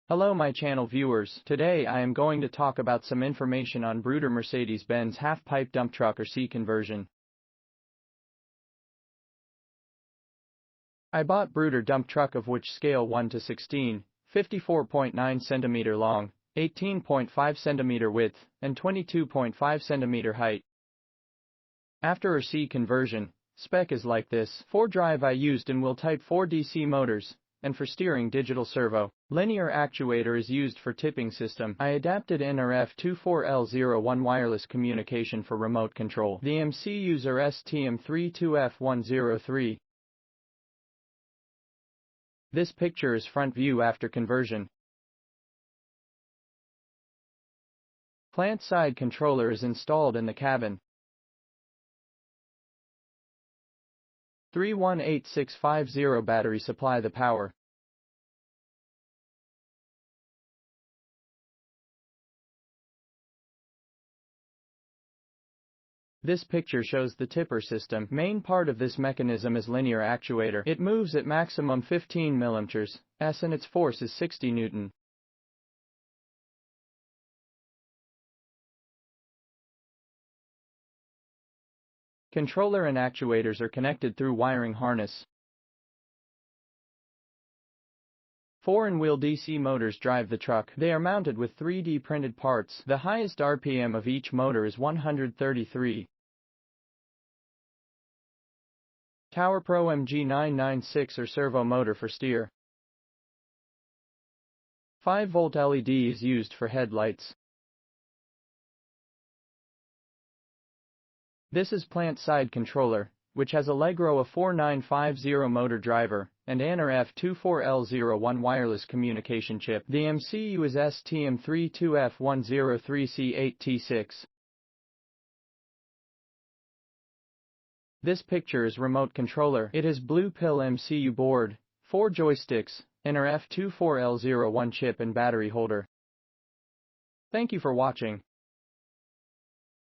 Hello my channel viewers, today I am going to talk about some information on BRUDER Mercedes-Benz half-pipe dump truck or C conversion. I bought BRUDER dump truck of which scale 1 to 16, 54.9 cm long, 18.5 cm width, and 22.5 cm height. After a C conversion, spec is like this. For drive I used in wheel type 4 DC motors, and for steering digital servo. Linear actuator is used for tipping system. I adapted NRF24L01 wireless communication for remote control. The MCUs are STM32F103. This picture is front view after conversion. Plant side controller is installed in the cabin. 318650 battery supply the power. This picture shows the tipper system. Main part of this mechanism is linear actuator. It moves at maximum 15 mm, and its force is 60 Newton. Controller and actuators are connected through wiring harness. 4-in-wheel DC motors drive the truck. They are mounted with 3D printed parts. The highest RPM of each motor is 133. Tower Pro MG996 or servo motor for steer. 5-volt LED is used for headlights. This is plant side controller, which has Allegro a 4950 motor driver, and NRF24L01 wireless communication chip. The MCU is STM32F103C8T6. This picture is remote controller. It has blue pill MCU board, 4 joysticks, NRF24L01 chip and battery holder. Thank you for watching.